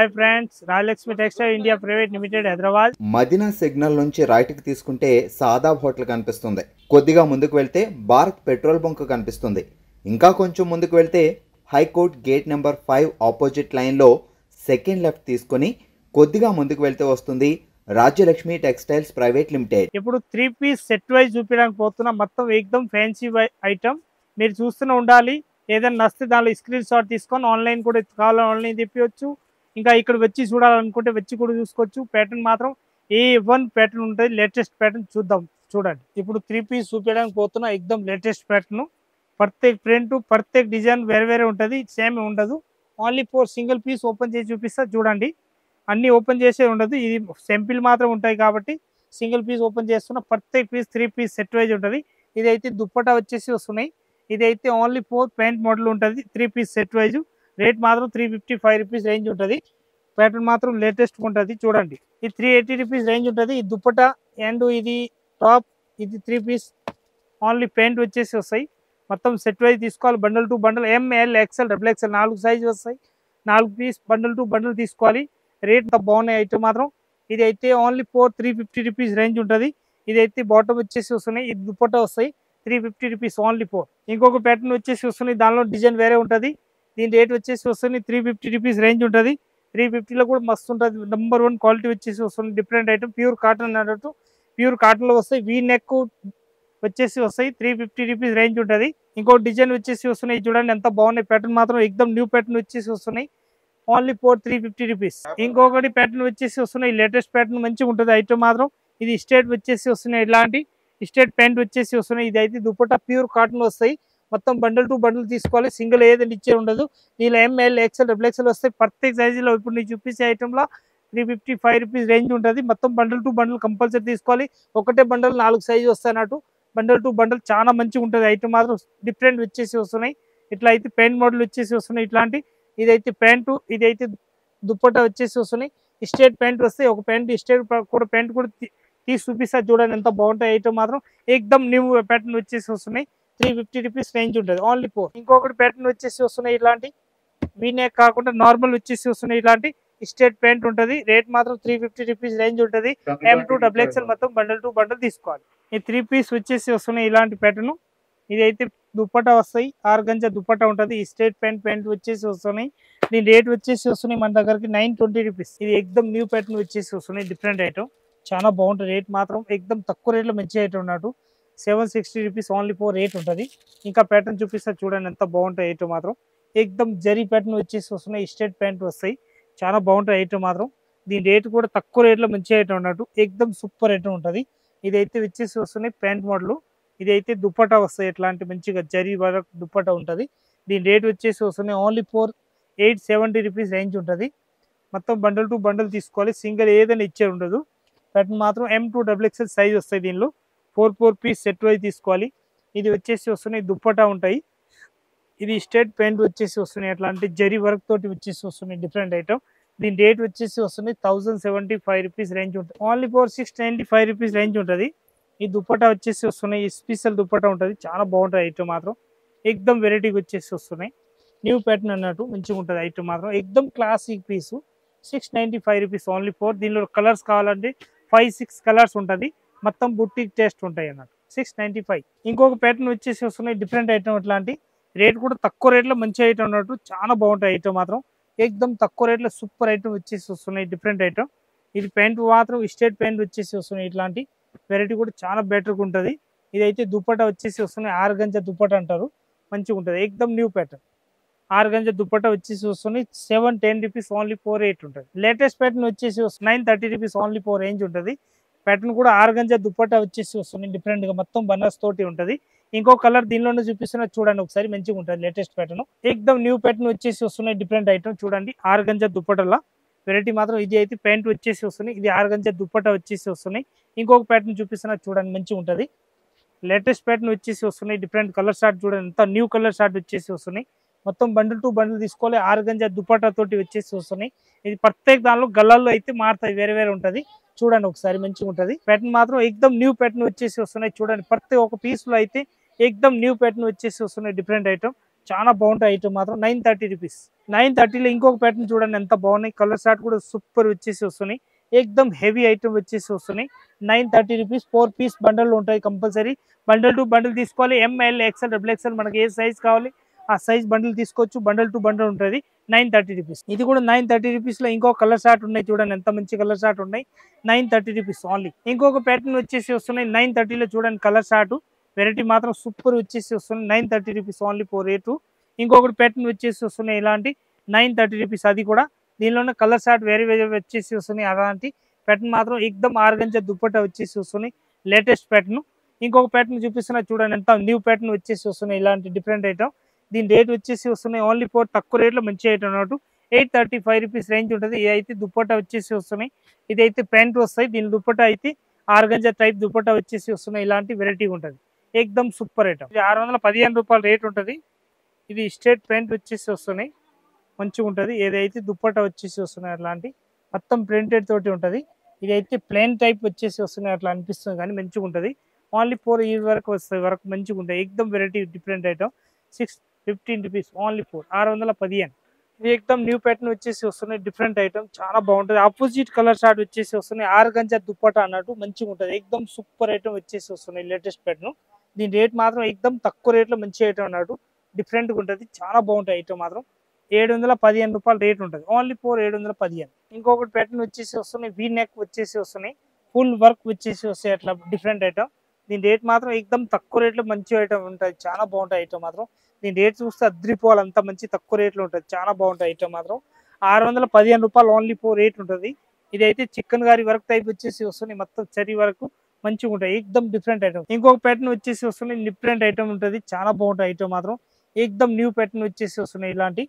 Hi friends, Rajalakshmi textile India private limited Hyderabad. Madina signal నుంచి రైట్కి తీసుకుంటే సాదాబ్ హోటల్ కనిపిస్తుంది. కొద్దిగా ముందుకు వెళ్తే భారత్ పెట్రోల్ బంక్ కనిపిస్తుంది. ఇంకా కొంచెం ముందుకు వెళ్తే హైకోర్ట్ గేట్ నెంబర్ 5 ఆపోజిట్ లైన్లో సెకండ్ లెఫ్ట్ తీసుకొని కొద్దిగా ముందుకు వెళ్తే వస్తుంది రాజ్యలక్ష్మి టెక్స్టైల్స్ ప్రైవేట్ లిమిటెడ్. ఇప్పుడు 3 పీస్ సెట్ వైజ్ చూపించడానికి పోతున్నా. మొత్తం ఏకదం ఫ్యాన్సీ ఐటమ్ మీరు చూస్తూనే ఉండాలి. ఏదైనా నచ్చితే దానిలో స్క్రీన్ షాట్ తీసుకొని ఆన్లైన్ కూడా కావాలని ఆన్లైన్ తెప్పించవచ్చు. ఇంకా ఇక్కడ వచ్చి చూడాలనుకుంటే వచ్చి కూడా చూసుకోవచ్చు. ప్యాటర్న్ మాత్రం A1 ప్యాటర్న్ ఉంటుంది. లేటెస్ట్ ప్యాటర్న్ చూడండి. ఇప్పుడు 3 పీస్ చూపించడానికి పోతున్నా. ఏకదం లేటెస్ట్ ప్యాటర్న్, ప్రత్యేక ప్రింట్, ప్రత్యేక డిజైన్ వేరే ఉంటుంది, సేమ్ ఉండదు. ఓన్లీ 4 సింగిల్ పీస్ ఓపెన్ చేసి చూపిస్తా చూడండి. అన్ని ఓపెన్ చేసే ఉండదు, ఇది సింపుల్ మాత్రం ఉంటాయి కాబట్టి సింగిల్ పీస్ ఓపెన్ చేస్తున్న. ప్రత్యేక పీస్ 3 పీస్ సెట్ వైజ్ ఉంటుంది. ఇదైతే దుప్పటా వచ్చేసి వస్తున్నాయి. ఇదైతే ఓన్లీ 4 ప్యాంట్ మోడల్ ఉంటుంది. 3 పీస్ సెట్ వైజ్ రేట్ మాత్రం 355 రూపీస్ రేంజ్ ఉంటుంది. ప్యాటర్న్ మాత్రం లేటెస్ట్ ఉంటుంది చూడండి. ఇది 380 రూపీస్ రేంజ్ ఉంటుంది. ఈ దుప్పటా అండ్ ఇది టాప్, ఇది 3 పీస్ ఓన్లీ ప్యాంట్ వచ్చేసి వస్తాయి. మొత్తం సెట్ వైజ్ తీసుకోవాలి. Bundle to bundle ML XL XXL 4 size వస్తాయి. 4 పీస్ బండల్ టు బండల్ తీసుకోవాలి. రేట్ అంత బాగున్నాయి ఐటమ్ మాత్రం. ఇది అయితే ఓన్లీ 350 రూపీస్ రేంజ్ ఉంటుంది. ఇదైతే బాటమ్ వచ్చేసి వస్తున్నాయి. ఇది దుప్పటా వస్తాయి 350 రూపీస్ ఓన్లీ 4. ఇంకొక ప్యాటర్న్ వచ్చేసి వస్తున్నాయి, దానిలో డిజైన్ వేరే ఉంటుంది. దీని రేట్ వచ్చేసి వస్తుంది 350 రూపీస్ రేంజ్ ఉంటుంది. 350లో కూడా మస్తు ఉంటుంది. నెంబర్ 1 క్వాలిటీ వచ్చేసి వస్తుంది. డిఫరెంట్ ఐటమ్, ప్యూర్ కాటన్ అన్నట్టు. ప్యూర్ కాటన్లో వస్తాయి. వీ నెక్ వచ్చేసి వస్తాయి. 350 రూపీస్ రేంజ్ ఉంటుంది. ఇంకో డిజైన్ వచ్చేసి వస్తున్నాయి చూడండి, ఎంత బాగున్నాయి. ప్యాటర్న్ మాత్రం ఎక్దమ్ న్యూ ప్యాటర్న్ వచ్చేసి వస్తున్నాయి. Only 350 rupees. ఇంకొకటి ప్యాటర్న్ వచ్చేసి వస్తున్నాయి. లేటెస్ట్ ప్యాటర్న్ మంచిగా ఉంటుంది ఐటమ్ మాత్రం. ఇది స్టేట్ వచ్చేసి వస్తున్నాయి. ఇలాంటి స్టేట్ ప్యాంట్ వచ్చేసి వస్తున్నాయి. ఇది అయితే దుపట్టా ప్యూర్ కాటన్ వస్తాయి. మొత్తం బండల్ టు బండల్ తీసుకోవాలి. సింగిల్ ఏదైనా ఇచ్చే ఉండదు. దీనిలో ML XL XXL వస్తాయి. ప్రత్యేక సైజులో ఇప్పుడు నేను చూపించే ఐటమ్లో 355 రూపీస్ రేంజ్ ఉంటుంది. మొత్తం బండల్ టు బండల్ కంపల్సరీ తీసుకోవాలి. ఒకటే బండల్ 4 సైజు వస్తాయి అన్నట్టు. బండల్ టు బండల్ చాలా మంచిగా ఉంటుంది ఐటమ్ మాత్రం. డిఫరెంట్ వచ్చేసి వస్తున్నాయి. ఇట్లా అయితే ప్యాంట్ మోడల్ వచ్చేసి వస్తున్నాయి. ఇట్లాంటి ఇదైతే ప్యాంటు, ఇదైతే దుప్పట్టా వచ్చేసి వస్తున్నాయి. స్టేట్ ప్యాంట్ వస్తాయి. ఒక ప్యాంట్ స్టేట్ కూడా ప్యాంట్ కూడా తీసి చూపిస్తా చూడండి, ఎంత బాగుంటాయి ఐటమ్ మాత్రం. ఏకదమ్ న్యూ ప్యాటర్న్ వచ్చేసి వస్తున్నాయి. 350 రూపీస్ రేంజ్ ఉంటుంది ఓన్లీ 4. ఇంకొకటి ప్యాటర్న్ వచ్చేసి వస్తున్నాయి. ఇలాంటి వీనేక్ కాకుండా నార్మల్ వచ్చేసి వస్తున్నాయి. ఇలాంటి స్టేట్ ప్యాంట్ ఉంటుంది. రేట్ మాత్రం 350 రూపీస్ రేంజ్ ఉంటుంది. M2 XXL మొత్తం బండల్ టు బండల్ తీసుకోవాలి. ఈ 3 పీస్ వచ్చేసి వస్తున్నాయి. ఇలాంటి ప్యాటర్న్, ఇదైతే దుప్పటా వస్తాయి. ఆర్గంజా దుప్పటా ఉంటుంది. ఈ స్టేట్ ప్యాంట్ వచ్చేసి వస్తున్నాయి. దీని రేట్ వచ్చేసి వస్తున్నాయి మన దగ్గరికి 920 రూపీస్. ఇది ఎక్దమ్ న్యూ ప్యాటర్న్ వచ్చేసి వస్తున్నాయి. డిఫరెంట్ ఐటమ్, చాలా బాగుంటుంది. రేట్ మాత్రం ఎక్దమ్ తక్కువ రేట్లో మంచి ఐటమ్ ఉన్నట్టు. 760 రూపీస్ ఓన్లీ 4 రేట్ ఉంటుంది. ఇంకా ప్యాటర్న్ చూపిస్తా చూడండి, ఎంత బాగుంటాయి ఐటమ్ మాత్రం. ఎక్దమ్ జరీ ప్యాటర్న్ వచ్చేసి వస్తున్నాయి. స్టేట్ ప్యాంట్ వస్తాయి. చాలా బాగుంటాయి ఐటమ్ మాత్రం. దీని రేట్ కూడా తక్కువ రేట్లో మంచి ఐటమ్ ఉన్నట్టు. ఎక్దమ్ సూపర్ ఐటమ్ ఉంటుంది. ఇదైతే వచ్చేసి వస్తున్నాయి ప్యాంట్ మోడల్. ఇదైతే దుప్పటా వస్తాయి. ఇట్లాంటి మంచిగా జరీ వరకు దుప్పటా ఉంటుంది. దీని రేట్ వచ్చేసి వస్తున్నాయి ఓన్లీ 4870 రూపీస్ రేంజ్ ఉంటుంది. మొత్తం బండల్ టు బండల్ తీసుకోవాలి. సింగిల్ ఏదైనా ఇచ్చే ఉండదు. ప్యాటర్న్ మాత్రం M2 XXL సైజ్ వస్తాయి. దీనిలో 4 పీస్ సెట్ వైజ్ తీసుకోవాలి. ఇది వచ్చేసి వస్తున్నాయి దుప్పటా ఉంటాయి. ఇది స్టేట్ ప్యాంట్ వచ్చేసి వస్తున్నాయి. అట్లాంటి జరీ వర్క్ తోటి వచ్చేసి వస్తున్నాయి. Different item. దీని రేట్ వచ్చేసి వస్తున్నాయి 1075 రూపీస్ రేంజ్ ఉంటుంది. ఓన్లీ 695 రూపీస్ రేంజ్ ఉంటుంది. ఈ దుప్పటా వచ్చేసి వస్తున్నాయి. స్పెషల్ దుప్పటా ఉంటుంది. చాలా బాగుంటుంది ఐటమ్ మాత్రం. ఎక్దమ్ వెరైటీగా వచ్చేసి వస్తున్నాయి. న్యూ ప్యాటర్న్ అన్నట్టు మంచిగా ఉంటుంది ఐటమ్ మాత్రం. ఎక్దమ్ క్లాసిక్ పీసు. 695 రూపీస్ ఓన్లీ 4. దీనిలో కలర్స్ కావాలంటే 5-6 కలర్స్ ఉంటుంది. మొత్తం బుట్టిక్ టేస్ట్ ఉంటాయి అన్నట్టు. 695. ఇంకొక ప్యాటర్న్ వచ్చేసి వస్తున్నాయి. Different item. ఇట్లాంటి రేట్ కూడా తక్కువ రేట్లో మంచి ఐటమ్ ఉన్నట్టు. చాలా బాగుంటాయి ఐటమ్ మాత్రం. ఎక్దమ్ తక్కువ రేట్లో సూపర్ ఐటమ్ వచ్చేసి వస్తున్నాయి. Different item. ఇది ప్యాంట్ మాత్రం స్టేట్ ప్యాంట్ వచ్చేసి వస్తున్నాయి. ఇట్లాంటి వెరైటీ కూడా చాలా బెటర్గా ఉంటుంది. ఇదైతే దుప్పటా వచ్చేసి వస్తున్నాయి. ఆర్గంజా దుప్పటా అంటారు. మంచిగా ఉంటుంది. ఎక్దమ్ న్యూ ప్యాటర్న్. ఆర్గంజా దుప్పటా వచ్చేసి వస్తున్నాయి. 710 రూపీస్ ఓన్లీ 48 ఉంటుంది. లేటెస్ట్ ప్యాటర్న్ వచ్చేసి 930 రూపీస్ ఓన్లీ 4 రేంజ్ ఉంటుంది. ప్యాటర్న్ కూడా ఆర్గంజా దుప్పటా వచ్చేసి వస్తున్నాయి. డిఫరెంట్గా మొత్తం బనారస్ తోటి ఉంటుంది. ఇంకో కలర్ దీనిలోనే చూపిస్తున్నా చూడండి ఒకసారి, మంచిగా ఉంటుంది. లేటెస్ట్ ప్యాటర్న్, ఎక్దమ్ న్యూ ప్యాటర్న్ వచ్చేసి వస్తున్నాయి. డిఫరెంట్ ఐటమ్ చూడండి. ఆర్గంజా దుప్పటలా వెరైటీ మాత్రం. ఇది అయితే ప్యాంట్ వచ్చేసి వస్తున్నాయి. ఇది ఆర్గంజా దుప్పటా వచ్చేసి వస్తున్నాయి. ఇంకొక ప్యాటర్న్ చూపిస్తున్నా చూడండి, మంచిగా ఉంటుంది. లేటెస్ట్ ప్యాటర్న్ వచ్చేసి వస్తున్నాయి. డిఫరెంట్ కలర్ షార్ట్ చూడండి, ఎంత న్యూ కలర్ షార్ట్ వచ్చేసి వస్తున్నాయి. మొత్తం బండిల్ టు బండిల్ తీసుకోవాలి. ఆర్గంజా దుపట్టా తోటి వచ్చేసి వస్తున్నాయి. ఇది ప్రత్యేక దానిలో గల్లాల్లో అయితే మారుతాయి, వేరే ఉంటుంది. చూడండి ఒకసారి, మంచిగా ఉంటుంది. ప్యాటర్న్ మాత్రం ఎక్దమ్ న్యూ ప్యాటర్న్ వచ్చేసి వస్తున్నాయి. చూడండి ప్రతి ఒక్క పీస్ లో అయితే ఎక్దమ్ న్యూ ప్యాటర్న్ వచ్చేసి వస్తున్నాయి. డిఫరెంట్ ఐటమ్ చాలా బాగుంటాయి ఐటమ్ మాత్రం 930 రూపీస్. 930లో ఇంకొక ప్యాటర్న్ చూడండి ఎంత బాగున్నాయి. కలర్ చార్ట్ కూడా సూపర్ వచ్చేసి వస్తున్నాయి. ఏకదమ్ హెవీ ఐటమ్ వచ్చేసి వస్తున్నాయి. 930 రూపీస్ 4 పీస్ బండల్ ఉంటాయి కంపల్సరీ. బండల్ టు బండల్ తీసుకోవాలి. ఎంఎల్ ఎక్స్ఎల్ డబుల్ ఎక్స్ఎల్ మనకి ఏ సైజ్ కావాలి ఆ సైజ్ బండిల్ తీసుకోవచ్చు. బండల్ టు బండల్ ఉంటుంది. 930 రూపీస్. ఇది కూడా 930 రూపీస్ లో ఇంకో కలర్ చార్ట్ ఉన్నాయి చూడండి ఎంత మంచి కలర్ చార్ట్ ఉన్నాయి. 930 రూపీస్ ఓన్లీ. ఇంకొక ప్యాటర్న్ వచ్చేసి వస్తున్నాయి 930లో చూడండి కలర్ చార్ట్ వెరైటీ మాత్రం సూపర్ వచ్చేసి వస్తున్నాయి. 930 రూపీస్ ఓన్లీ ఫోర్ రేటు. ఇంకొకటి ప్యాటర్న్ వచ్చేసి వస్తున్నాయి ఇలాంటి 930 రూపీస్. అది కూడా దీనిలోనే కలర్ చార్ట్ వేరే వేరే వచ్చేసి వస్తున్నాయి. అలాంటి ప్యాటర్న్ మాత్రం ఎక్దమ్ ఆర్గంజా దుప్పట్టా వచ్చేసి వస్తున్నాయి. Latest pattern. ఇంకొక ప్యాటర్న్ చూపిస్తున్నా చూడండి ఎంత న్యూ ప్యాటర్న్ వచ్చేసి వస్తున్నాయి. ఇలాంటి డిఫరెంట్ ఐటమ్. దీని రేట్ వచ్చేసి వస్తున్నాయి ఓన్లీ ఫోర్ తక్కువ రేట్లో మంచి ఐటమ్ అన్నట్టు 835 రూపీస్ రేంజ్ ఉంటుంది. ఇది అయితే దుప్పట్టా వచ్చేసి వస్తున్నాయి. ఇదైతే ప్యాంట్ వస్తాయి. దీని దుప్పట్టా అయితే ఆర్గంజా టైప్ దుప్పట్టా వచ్చేసి వస్తున్నాయి. ఇలాంటి వెరైటీ ఉంటుంది. ఏకదమ్ సూపర్ ఐటమ్. ఇది 615 రూపాయల రేట్ ఉంటుంది. ఇది స్ట్రేట్ ప్యాంట్ వచ్చేసి వస్తున్నాయి. మంచిగా ఉంటుంది. ఏదైతే దుప్పట్టా వచ్చేసి వస్తున్నాయి అట్లాంటి మొత్తం ప్రింటెడ్ తోటి ఉంటుంది. ఇదైతే ప్లేన్ టైప్ వచ్చేసి వస్తున్నాయి అట్లా అనిపిస్తుంది కానీ మంచిగా ఉంటుంది. ఓన్లీ 4 ఈ వరకు వస్తాయి వరకు మంచిగా ఉంటాయి. ఏకదమ్ variety different item. 615 rupees only 4 615. ఇది ఏకదమ్ న్యూ ప్యాటర్న్ వచ్చేసి వస్తున్నాయి. డిఫరెంట్ ఐటమ్ చాలా బాగుంటుంది. ఆపోజిట్ కలర్ షార్ట్ వచ్చేసి వస్తున్నాయి. ఆర్గంజా దుప్పట్టా అన్నట్టు మంచిగా ఉంటుంది. ఏకదమ్ సూపర్ ఐటమ్ వచ్చేసి వస్తున్నాయి. Latest pattern. దీని రేట్ మాత్రం ఏకదమ్ తక్కువ రేట్లో మంచి ఐటమ్ అన్నట్టు డిఫరెంట్గా ఉంటుంది. చాలా బాగుంటాయి ఐటమ్ మాత్రం. 715 రూపాయల రేట్ ఉంటుంది. ఓన్లీ 715. ఇంకొకటి ప్యాటర్న్ వచ్చేసి వస్తున్నాయి. వీ నెక్ వచ్చేసి వస్తున్నాయి. ఫుల్ వర్క్ వచ్చేసి వస్తాయి అట్లా డిఫరెంట్ ఐటమ్. దీని రేట్ మాత్రం ఏకదమ్ తక్కువ రేట్లో మంచి ఐటమ్ ఉంటుంది. చాలా బాగుంటాయి ఐటమ్ మాత్రం. దీని రేట్ చూస్తే అద్రిపోవాలి అంత మంచి తక్కువ రేట్లో ఉంటుంది. చాలా బాగుంటాయి ఐటమ్ మాత్రం. 615 రూపాయలు ఓన్లీ 4 రేట్ ఉంటుంది. ఇదైతే చికెన్ గారి వర్క్ టైప్ వచ్చేసి వస్తున్నాయి. మొత్తం చరీ వరకు మంచిగా ఉంటాయి. ఏకదమ్ డిఫరెంట్ ఐటమ్. ఇంకొక ప్యాటర్న్ వచ్చేసి వస్తున్నాయి. డిఫరెంట్ ఐటమ్ ఉంటుంది. చాలా బాగుంటాయి ఐటమ్ మాత్రం. ఏకదమ్ న్యూ ప్యాటర్న్ వచ్చేసి వస్తున్నాయి. ఇలాంటి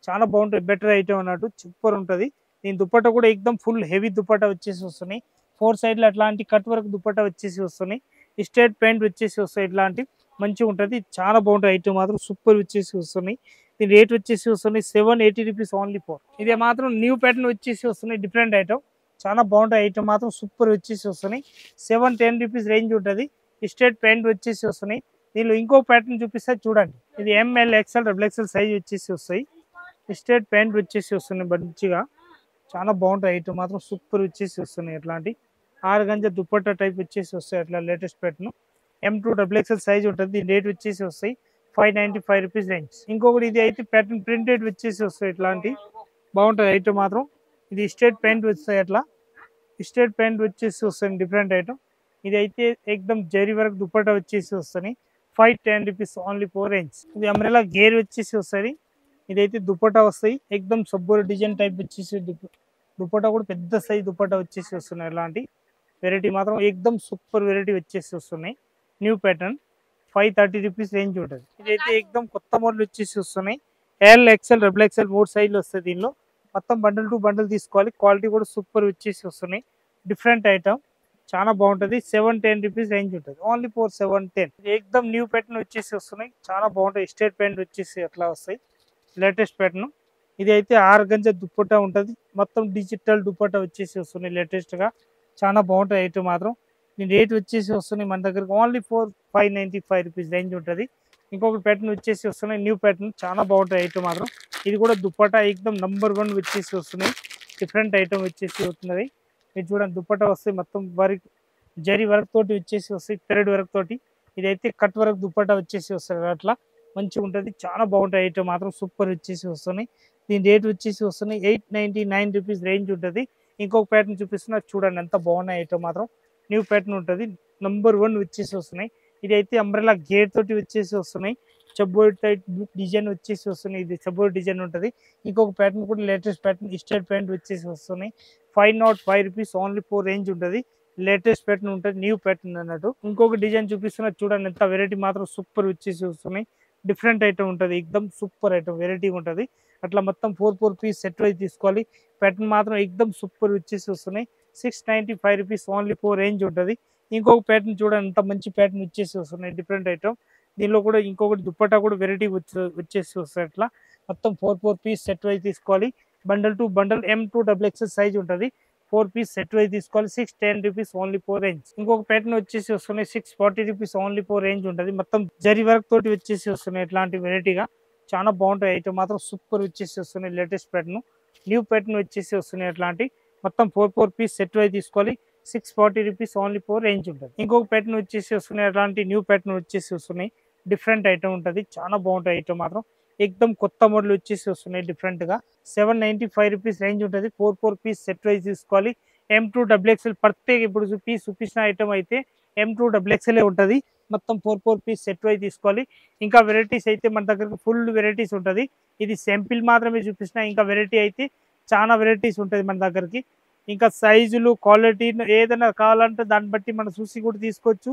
చాలా బాగుంటాయి. బెటర్ ఐటమ్ అన్నట్టు సూపర్ ఉంటుంది. దీని దుప్పట్టా కూడా ఏకదమ్ ఫుల్ హెవీ దుప్పట్టా వచ్చేసి వస్తున్నాయి. 4 సైడ్లు అట్లాంటి కట్ వర్క్ దుప్పట్టా వచ్చేసి వస్తున్నాయి. స్ట్రేట్ ప్యాంట్ వచ్చేసి వస్తాయి. ఇట్లాంటి మంచిగా ఉంటుంది. చాలా బాగుంటుంది ఐటమ్ మాత్రం సూపర్ వచ్చేసి వస్తున్నాయి. దీని రేట్ వచ్చేసి వస్తున్నాయి 780 రూపీస్ ఓన్లీ 4. ఇదే మాత్రం న్యూ ప్యాటర్న్ వచ్చేసి వస్తున్నాయి. డిఫరెంట్ ఐటమ్ చాలా బాగుంటాయి ఐటమ్ మాత్రం సూపర్ వచ్చేసి వస్తున్నాయి. 710 రూపీస్ రేంజ్ ఉంటుంది. స్ట్రేట్ ప్యాంట్ వచ్చేసి వస్తున్నాయి. దీనిలో ఇంకో ప్యాటర్న్ చూపిస్తే చూడండి. ఇది M L XL double XL size వచ్చేసి వస్తాయి. స్ట్రేట్ ప్యాంట్ వచ్చేసి వస్తున్నాయి మంచిగా. చాలా బాగుంటాయి ఐటమ్ మాత్రం సూపర్ వచ్చేసి వస్తున్నాయి. అట్లాంటి ఆర్గంజా దుప్పట్టా టైప్ వచ్చేసి వస్తాయి అట్లా latest pattern. M2 double XL size ఉంటుంది. దీని రేట్ వచ్చేసి వస్తాయి 595 రూపీస్ రేంజ్. ఇంకొకటి ఇది అయితే ప్యాటర్న్ ప్రింటెడ్ వచ్చేసి వస్తాయి. ఇట్లాంటి బాగుంటుంది ఐటమ్ మాత్రం. ఇది స్ట్రేట్ ప్యాంట్ వస్తాయి అట్లా స్ట్రేట్ ప్యాంట్ వచ్చేసి వస్తాయి డిఫరెంట్ ఐటమ్. ఇది అయితే ఏకదమ్ జరీ వరకు దుప్పట్టా వచ్చేసి వస్తాయి 510 రూపీస్ ఓన్లీ 4 రేంజ్. ఇది అంబ్రెలా గేర్ వచ్చేసి వస్తుంది. ఇదైతే దుప్పట్టా వస్తాయి. ఏకదమ్ సబ్బోర్ డిజైన్ టైప్ వచ్చేసి దుప్పట్టా కూడా పెద్ద సైజ్ దుప్పట్టా వచ్చేసి వస్తున్నాయి. ఇలాంటి వెరైటీ మాత్రం ఏకదమ్ సూపర్ వెరైటీ వచ్చేసి వస్తున్నాయి. న్యూ ప్యాటర్న్ 530 రూపీస్ రేంజ్ ఉంటుంది. ఇదైతే ఏకదమ్ కొత్త మోడల్ వచ్చేసి వస్తున్నాయి. ఎల్ ఎక్స్ఎల్ డబుల్ ఎక్స్ఎల్ 3 సైజ్లు వస్తాయి. దీనిలో మొత్తం బండిల్ టు బండిల్ తీసుకోవాలి. క్వాలిటీ కూడా సూపర్ వచ్చేసి వస్తున్నాయి. డిఫరెంట్ ఐటమ్ చాలా బాగుంటుంది. 710 రూపీస్ రేంజ్ ఉంటుంది. ఓన్లీ 710. ఏకదమ్ న్యూ ప్యాటర్న్ వచ్చేసి వస్తున్నాయి. చాలా బాగుంటాయి. స్ట్రేట్ ప్యాంట్ వచ్చేసి అట్లా వస్తాయి. Latest pattern. ఇది అయితే ఆర్గంజా దుప్పట్టా ఉంటుంది. మొత్తం డిజిటల్ దుప్పట్టా వచ్చేసి వస్తున్నాయి లేటెస్ట్గా. చాలా బాగుంటాయి ఐటమ్ మాత్రం. దీని రేట్ వచ్చేసి వస్తున్నాయి మన దగ్గరకు ఓన్లీ 595 రూపీస్ రేంజ్ ఉంటుంది. ఇంకొక ప్యాటర్న్ వచ్చేసి వస్తున్నాయి న్యూ ప్యాటర్న్. చాలా బాగుంటాయి ఐటమ్ మాత్రం. ఇది కూడా దుప్పట్టా ఏకదమ్ నంబర్ 1 వచ్చేసి వస్తున్నాయి. డిఫరెంట్ ఐటమ్ వచ్చేసి వస్తున్నది. ఇది చూడండి దుప్పట్టా వస్తాయి. మొత్తం వర్క్ జరీ వర్క్ తోటి వచ్చేసి వస్తాయి. థ్రెడ్ వర్క్ తోటి. ఇదైతే కట్ వర్క్ దుప్పట్టా వచ్చేసి వస్తుంది అట్లా మంచిగా ఉంటుంది. చాలా బాగుంటాయి ఐటమ్ మాత్రం సూపర్ వచ్చేసి వస్తున్నాయి. దీని రేట్ వచ్చేసి వస్తున్నాయి 899 రూపీస్ రేంజ్ ఉంటుంది. ఇంకొక ప్యాటర్న్ చూపిస్తున్నా చూడండి ఎంత బాగున్నాయి ఐటమ్ మాత్రం. న్యూ ప్యాటర్న్ ఉంటుంది. నంబర్ 1 వచ్చేసి వస్తున్నాయి. ఇది అయితే అంబ్రెలా గేర్ తోటి వచ్చేసి వస్తున్నాయి. చబ్బోర్డ్ టైప్ డిజైన్ వచ్చేసి వస్తున్నాయి. ఇది చబ్బోర్డ్ డిజైన్ ఉంటుంది. ఇంకొక ప్యాటర్న్ కూడా లేటెస్ట్ ప్యాటర్న్ స్ట్రేట్ ప్యాంట్ వచ్చేసి వస్తున్నాయి. 505 రూపీస్ ఓన్లీ 4 రేంజ్ ఉంటుంది. లేటెస్ట్ ప్యాటర్న్ ఉంటుంది. న్యూ ప్యాటర్న్ అన్నట్టు. ఇంకొక డిజైన్ చూపిస్తున్నా చూడండి ఎంత వెరైటీ మాత్రం సూపర్ వచ్చేసి వస్తున్నాయి. డిఫరెంట్ ఐటమ్ ఉంటుంది. ఏకదమ్ సూపర్ ఐటమ్ వెరైటీ ఉంటుంది. అట్లా మొత్తం 4 పీస్ సెట్ వైజ్ తీసుకోవాలి. ప్యాటర్న్ మాత్రం ఏకదమ్ సూపర్ వచ్చేసి వస్తున్నాయి. 695 రూపీస్ ఓన్లీ 4 రేంజ్ ఉంటుంది. ఇంకొక ప్యాటర్న్ చూడండి ఎంత మంచి ప్యాటర్న్ వచ్చేసి వస్తున్నాయి. Different item. దీనిలో కూడా ఇంకొకటి దుప్పట్టా కూడా వెరైటీ వచ్చేసి వస్తాయి. అట్లా మొత్తం 4 పీస్ సెట్ వైజ్ తీసుకోవాలి. Bundle to bundle M2 double XL size ఉంటుంది. 4 పీస్ సెట్ వైజ్ తీసుకోవాలి. 610 రూపీస్ ఓన్లీ 4 రేంజ్. ఇంకొక ప్యాటర్న్ వచ్చేసి వస్తున్నాయి 640 రూపీస్ ఓన్లీ 4 రేంజ్ ఉంటుంది. మొత్తం జరీ వర్క్ తోటి వచ్చేసి వస్తున్నాయి. ఇట్లాంటి వెరైటీగా చాలా బాగుంటాయి ఐటమ్ మాత్రం సూపర్ వచ్చేసి వస్తున్నాయి. లేటెస్ట్ ప్యాటర్న్ న్యూ ప్యాటర్న్ వచ్చేసి వస్తున్నాయి. అట్లాంటి మొత్తం 4 పీస్ సెట్ వైజ్ తీసుకోవాలి. 640 రూపీస్ ఓన్లీ 4 రేంజ్ ఉంటుంది. ఇంకొక ప్యాటర్న్ వచ్చేసి వస్తున్నాయి. అట్లాంటి న్యూ ప్యాటర్న్ వచ్చేసి వస్తున్నాయి. డిఫరెంట్ ఐటమ్ ఉంటుంది. చాలా బాగుంటాయి ఐటమ్ మాత్రం ఎక్దమ్ కొత్త మోడల్ వచ్చేసి వస్తున్నాయి. డిఫరెంట్ గా 795 రూపీస్ రేంజ్ ఉంటుంది. 4 పీస్ సెట్ వైజ్ తీసుకోవాలి. M2 XXL ప్రత్యేక ఇప్పుడు చూపించిన ఐటమ్ అయితే M2 XXL ఉంటుంది. మొత్తం 4 పీస్ సెట్ వైజ్ తీసుకోవాలి. ఇంకా వెరైటీస్ అయితే మన దగ్గర ఫుల్ వెరైటీస్ ఉంటుంది. ఇది శాంపిల్ మాత్రమే చూపించిన, ఇంకా వెరైటీ అయితే చాలా వెరైటీస్ ఉంటుంది మన దగ్గరికి. ఇంకా సైజులు క్వాలిటీ ఏదైనా కావాలంటే దాన్ని బట్టి మనం చూసి కూడా తీసుకోవచ్చు.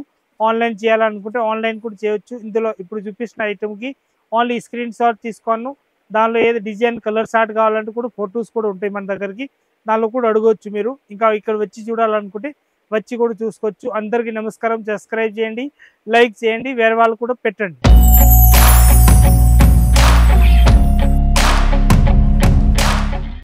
ఆన్లైన్ చేయాలనుకుంటే ఆన్లైన్ కూడా చేయొచ్చు. ఇందులో ఇప్పుడు చూపించిన ఐటమ్కి ఓన్లీ స్క్రీన్ షాట్ తీసుకోను. దానిలో ఏది డిజైన్ కలర్ షాట్ కావాలంటే కూడా ఫొటోస్ కూడా ఉంటాయి మన దగ్గరికి. దానిలో కూడా అడగవచ్చు మీరు. ఇంకా ఇక్కడ వచ్చి చూడాలనుకుంటే వచ్చి కూడా చూసుకోవచ్చు. అందరికీ నమస్కారం. సబ్స్క్రైబ్ చేయండి, లైక్ చేయండి, వేరే వాళ్ళు కూడా పెట్టండి.